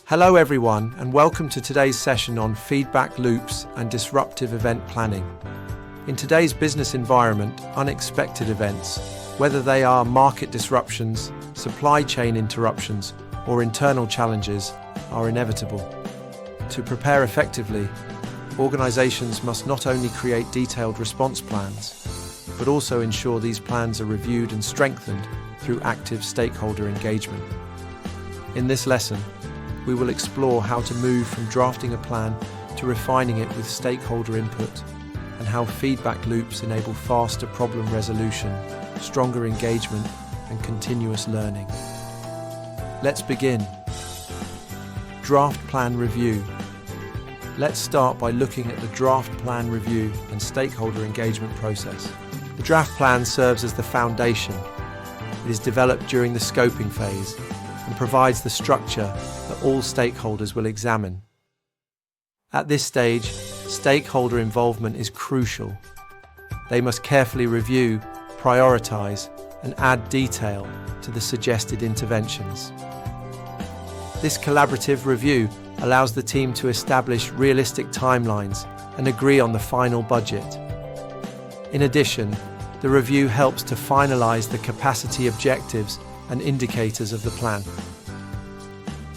Hello everyone, and welcome to today's session on feedback loops and disruptive event planning. In today's business environment, unexpected events, whether they are market disruptions, supply chain interruptions, or internal challenges, are inevitable. To prepare effectively, organizations must not only create detailed response plans, but also ensure these plans are reviewed and strengthened through active stakeholder engagement. In this lesson, we will explore how to move from drafting a plan to refining it with stakeholder input, and how feedback loops enable faster problem resolution, stronger engagement, and continuous learning. Let's begin. Draft plan review. Let's start by looking at the draft plan review and stakeholder engagement process. The draft plan serves as the foundation. It is developed during the scoping phase and provides the structure that all stakeholders will examine. At this stage, stakeholder involvement is crucial. They must carefully review, prioritize, and add detail to the suggested interventions. This collaborative review allows the team to establish realistic timelines and agree on the final budget. In addition, the review helps to finalize the capacity objectives and indicators of the plan.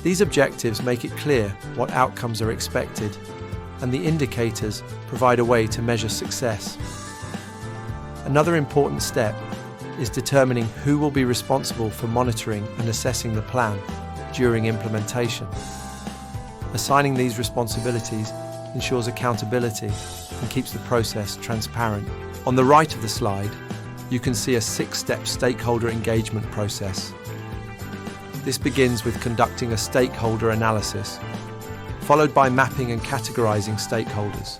These objectives make it clear what outcomes are expected, and the indicators provide a way to measure success. Another important step is determining who will be responsible for monitoring and assessing the plan during implementation. Assigning these responsibilities ensures accountability and keeps the process transparent. On the right of the slide, you can see a 6-step stakeholder engagement process. This begins with conducting a stakeholder analysis, followed by mapping and categorizing stakeholders.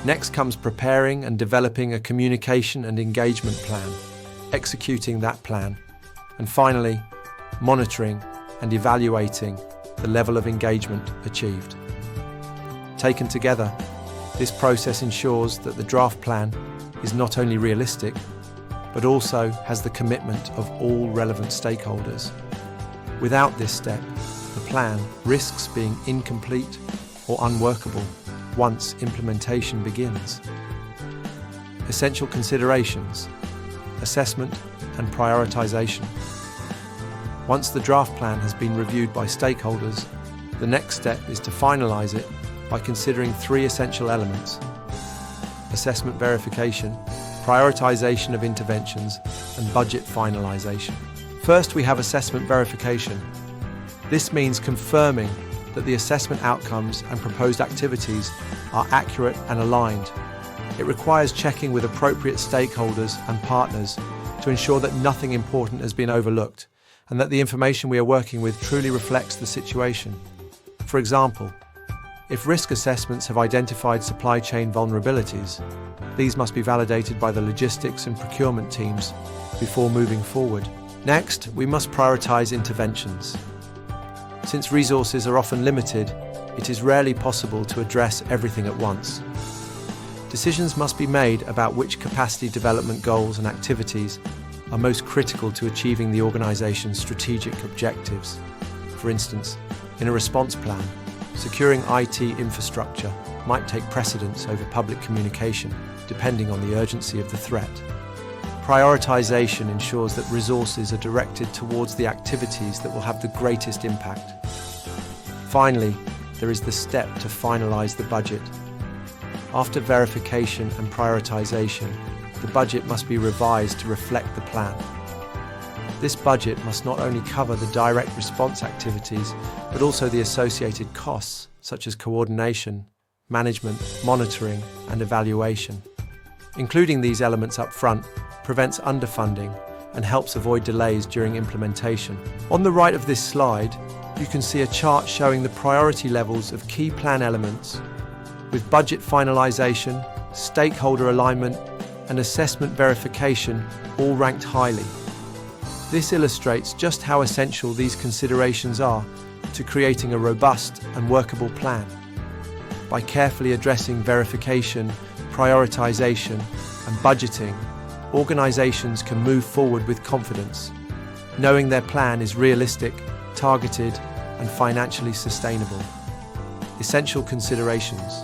Next comes preparing and developing a communication and engagement plan, executing that plan, and finally, monitoring and evaluating the level of engagement achieved. Taken together, this process ensures that the draft plan is not only realistic, but also has the commitment of all relevant stakeholders. Without this step, the plan risks being incomplete or unworkable once implementation begins. Essential considerations: assessment and prioritization. Once the draft plan has been reviewed by stakeholders, the next step is to finalize it by considering 3 essential elements: assessment verification, prioritization of interventions, and budget finalization. First, we have assessment verification. This means confirming that the assessment outcomes and proposed activities are accurate and aligned. It requires checking with appropriate stakeholders and partners to ensure that nothing important has been overlooked and that the information we are working with truly reflects the situation. For example, if risk assessments have identified supply chain vulnerabilities, these must be validated by the logistics and procurement teams before moving forward. Next, we must prioritize interventions. Since resources are often limited, it is rarely possible to address everything at once. Decisions must be made about which capacity development goals and activities are most critical to achieving the organization's strategic objectives. For instance, in a response plan, securing IT infrastructure might take precedence over public communication, depending on the urgency of the threat. Prioritization ensures that resources are directed towards the activities that will have the greatest impact. Finally, there is the step to finalize the budget. After verification and prioritization, the budget must be revised to reflect the plan. This budget must not only cover the direct response activities, but also the associated costs, such as coordination, management, monitoring, and evaluation. Including these elements up front prevents underfunding and helps avoid delays during implementation. On the right of this slide, you can see a chart showing the priority levels of key plan elements, with budget finalization, stakeholder alignment, and assessment verification all ranked highly. This illustrates just how essential these considerations are to creating a robust and workable plan. By carefully addressing verification, prioritization, and budgeting, organizations can move forward with confidence, knowing their plan is realistic, targeted, and financially sustainable. Essential considerations: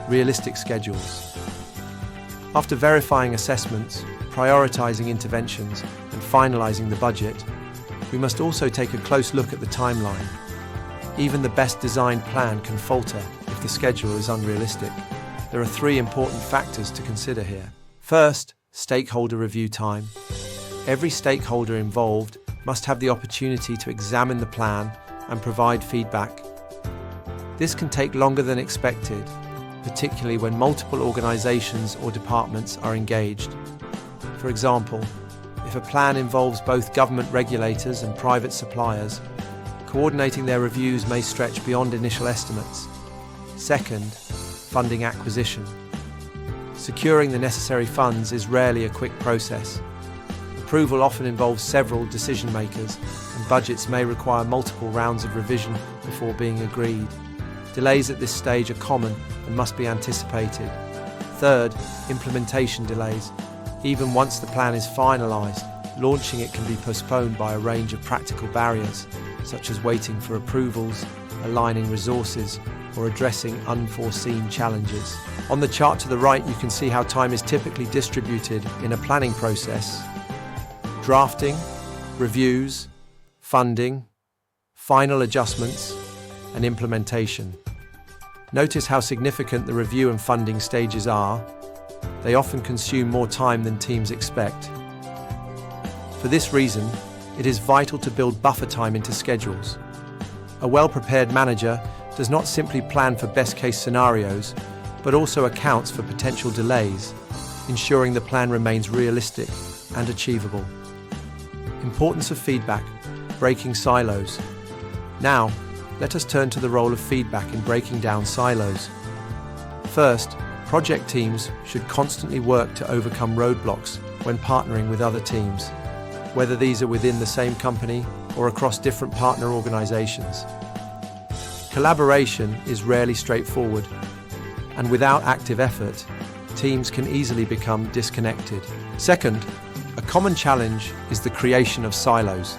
realistic schedules. After verifying assessments, prioritizing interventions, and finalizing the budget, we must also take a close look at the timeline. Even the best designed plan can falter if the schedule is unrealistic. There are 3 important factors to consider here. First, stakeholder review time. Every stakeholder involved must have the opportunity to examine the plan and provide feedback. This can take longer than expected, particularly when multiple organizations or departments are engaged. For example, if a plan involves both government regulators and private suppliers, coordinating their reviews may stretch beyond initial estimates. Second, funding acquisition. Securing the necessary funds is rarely a quick process. Approval often involves several decision makers, and budgets may require multiple rounds of revision before being agreed. Delays at this stage are common and must be anticipated. Third, implementation delays. Even once the plan is finalised, launching it can be postponed by a range of practical barriers, such as waiting for approvals, aligning resources, or addressing unforeseen challenges. On the chart to the right, you can see how time is typically distributed in a planning process: drafting, reviews, funding, final adjustments, and implementation. Notice how significant the review and funding stages are. They often consume more time than teams expect. For this reason, it is vital to build buffer time into schedules. A well-prepared manager does not simply plan for best-case scenarios, but also accounts for potential delays, ensuring the plan remains realistic and achievable. Importance of feedback: breaking silos. Now, let us turn to the role of feedback in breaking down silos. First, project teams should constantly work to overcome roadblocks when partnering with other teams, whether these are within the same company or across different partner organizations. Collaboration is rarely straightforward, and without active effort, teams can easily become disconnected. Second, a common challenge is the creation of silos.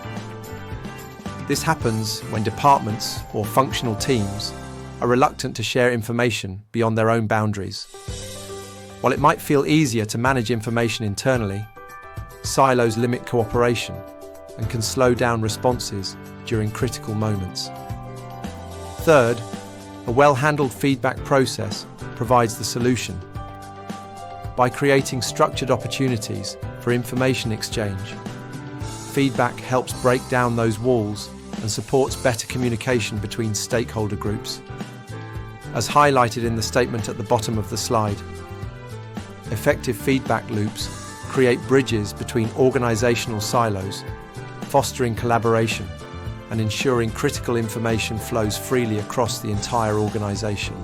This happens when departments or functional teams are reluctant to share information beyond their own boundaries. While it might feel easier to manage information internally, silos limit cooperation and can slow down responses during critical moments. Third, a well-handled feedback process provides the solution. By creating structured opportunities for information exchange, feedback helps break down those walls and supports better communication between stakeholder groups. As highlighted in the statement at the bottom of the slide, effective feedback loops create bridges between organizational silos, fostering collaboration and ensuring critical information flows freely across the entire organization.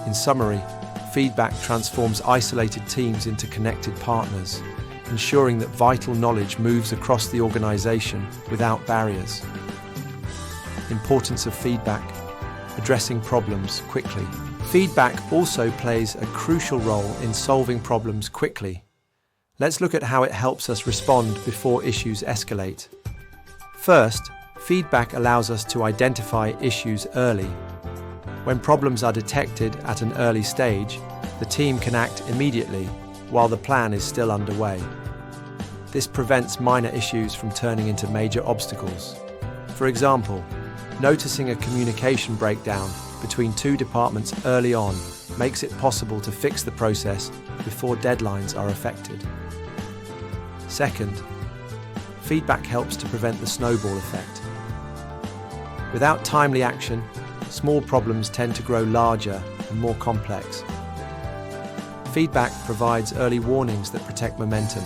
In summary, feedback transforms isolated teams into connected partners, ensuring that vital knowledge moves across the organization without barriers. Importance of feedback: addressing problems quickly. Feedback also plays a crucial role in solving problems quickly. Let's look at how it helps us respond before issues escalate. First, feedback allows us to identify issues early. When problems are detected at an early stage, the team can act immediately while the plan is still underway. This prevents minor issues from turning into major obstacles. For example, noticing a communication breakdown between 2 departments early on makes it possible to fix the process before deadlines are affected. Second, feedback helps to prevent the snowball effect. Without timely action, small problems tend to grow larger and more complex. Feedback provides early warnings that protect momentum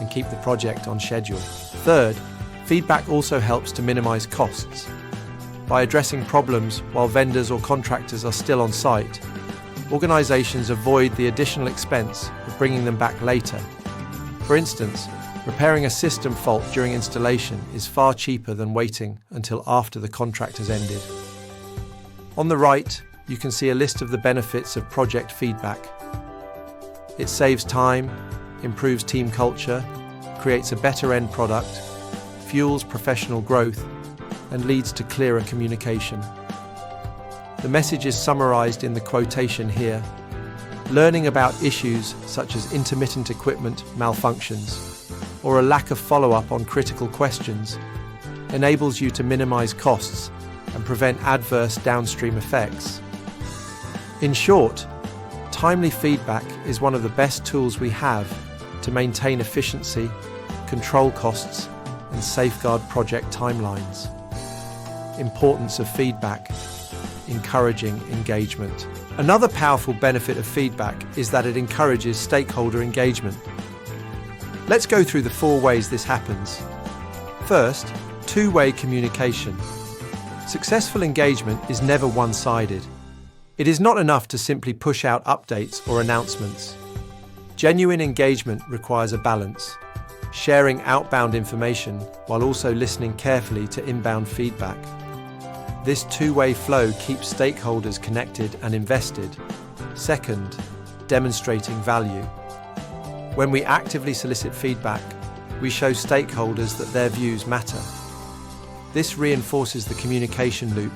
and keep the project on schedule. Third, feedback also helps to minimize costs. By addressing problems while vendors or contractors are still on site, organizations avoid the additional expense of bringing them back later. For instance, repairing a system fault during installation is far cheaper than waiting until after the contract has ended. On the right, you can see a list of the benefits of project feedback. It saves time, improves team culture, creates a better end product, fuels professional growth, and leads to clearer communication. The message is summarized in the quotation here. Learning about issues such as intermittent equipment malfunctions or a lack of follow-up on critical questions enables you to minimize costs and prevent adverse downstream effects. In short, timely feedback is one of the best tools we have to maintain efficiency, control costs, and safeguard project timelines. Importance of feedback: encouraging engagement. Another powerful benefit of feedback is that it encourages stakeholder engagement. Let's go through the 4 ways this happens. First, two-way communication. Successful engagement is never one-sided. It is not enough to simply push out updates or announcements. Genuine engagement requires a balance, sharing outbound information while also listening carefully to inbound feedback. This two-way flow keeps stakeholders connected and invested. Second, demonstrating value. When we actively solicit feedback, we show stakeholders that their views matter. This reinforces the communication loop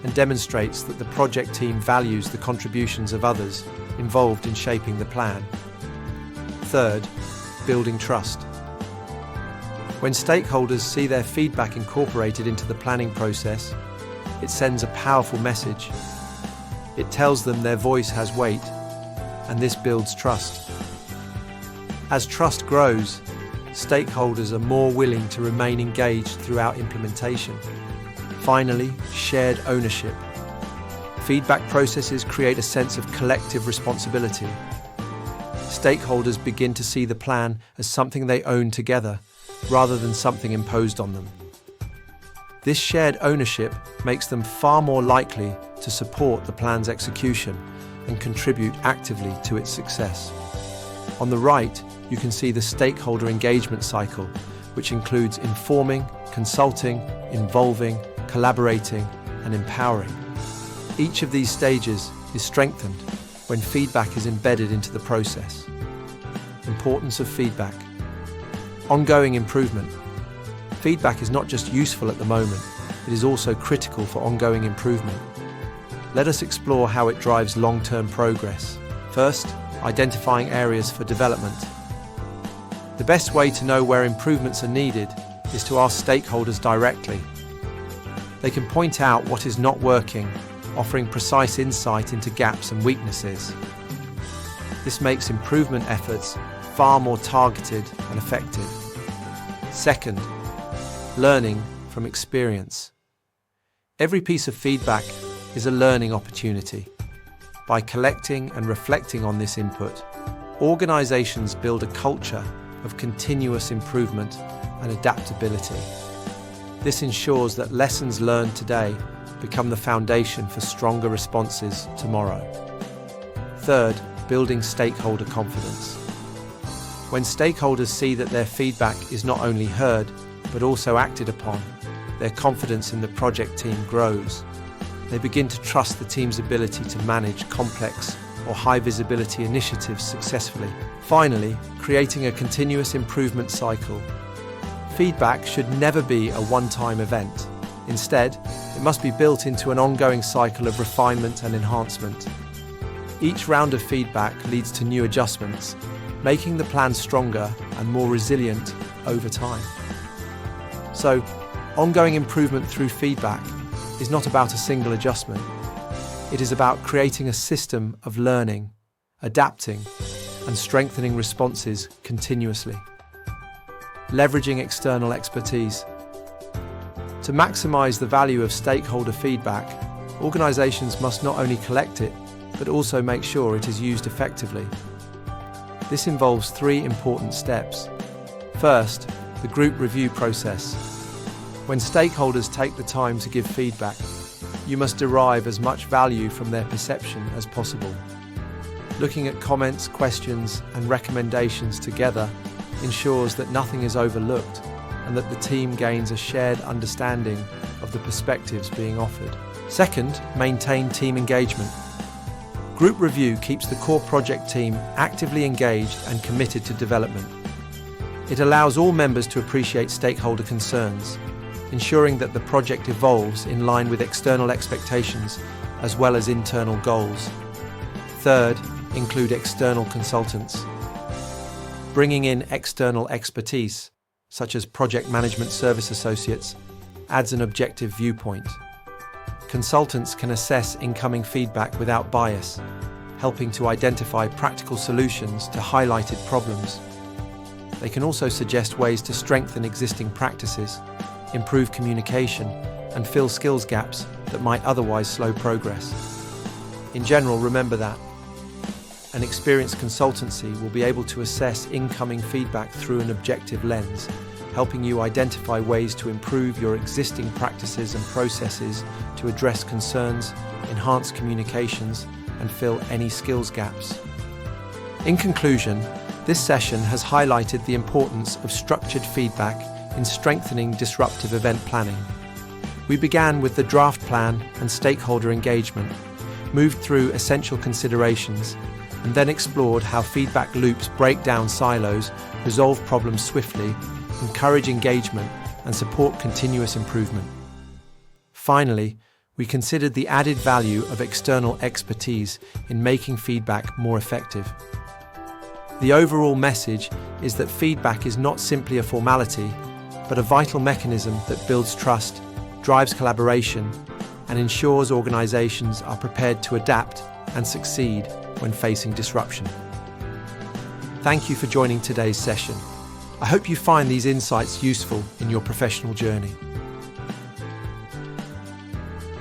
and demonstrates that the project team values the contributions of others involved in shaping the plan. Third, building trust. When stakeholders see their feedback incorporated into the planning process, it sends a powerful message. It tells them their voice has weight, and this builds trust. As trust grows, stakeholders are more willing to remain engaged throughout implementation. Finally, shared ownership. Feedback processes create a sense of collective responsibility. Stakeholders begin to see the plan as something they own together, rather than something imposed on them. This shared ownership makes them far more likely to support the plan's execution and contribute actively to its success. On the right, you can see the stakeholder engagement cycle, which includes informing, consulting, involving, collaborating, and empowering. Each of these stages is strengthened when feedback is embedded into the process. Importance of feedback. Ongoing improvement. Feedback is not just useful at the moment, it is also critical for ongoing improvement. Let us explore how it drives long-term progress. First, identifying areas for development. The best way to know where improvements are needed is to ask stakeholders directly. They can point out what is not working, offering precise insight into gaps and weaknesses. This makes improvement efforts far more targeted and effective. Second, learning from experience. Every piece of feedback is a learning opportunity. By collecting and reflecting on this input, organizations build a culture of continuous improvement and adaptability. This ensures that lessons learned today become the foundation for stronger responses tomorrow. Third, building stakeholder confidence. When stakeholders see that their feedback is not only heard, but also acted upon, their confidence in the project team grows. They begin to trust the team's ability to manage complex or high-visibility initiatives successfully. Finally, creating a continuous improvement cycle. Feedback should never be a one-time event. Instead, it must be built into an ongoing cycle of refinement and enhancement. Each round of feedback leads to new adjustments, making the plan stronger and more resilient over time. So, ongoing improvement through feedback is not about a single adjustment. It is about creating a system of learning, adapting, and strengthening responses continuously. Leveraging external expertise. To maximize the value of stakeholder feedback, organizations must not only collect it, but also make sure it is used effectively. This involves 3 important steps. First, the group review process. When stakeholders take the time to give feedback, you must derive as much value from their perception as possible. Looking at comments, questions, and recommendations together ensures that nothing is overlooked and that the team gains a shared understanding of the perspectives being offered. Second, maintain team engagement. Group review keeps the core project team actively engaged and committed to development. It allows all members to appreciate stakeholder concerns, ensuring that the project evolves in line with external expectations as well as internal goals. Third, include external consultants. Bringing in external expertise, such as project management service associates, adds an objective viewpoint. Consultants can assess incoming feedback without bias, helping to identify practical solutions to highlighted problems. They can also suggest ways to strengthen existing practices, improve communication, and fill skills gaps that might otherwise slow progress. In general, remember that an experienced consultancy will be able to assess incoming feedback through an objective lens, helping you identify ways to improve your existing practices and processes to address concerns, enhance communications, and fill any skills gaps. In conclusion, this session has highlighted the importance of structured feedback in strengthening disruptive event planning. We began with the draft plan and stakeholder engagement, moved through essential considerations, and then explored how feedback loops break down silos, resolve problems swiftly, encourage engagement, and support continuous improvement. Finally, we considered the added value of external expertise in making feedback more effective. The overall message is that feedback is not simply a formality, but a vital mechanism that builds trust, drives collaboration, and ensures organizations are prepared to adapt and succeed when facing disruption. Thank you for joining today's session. I hope you find these insights useful in your professional journey.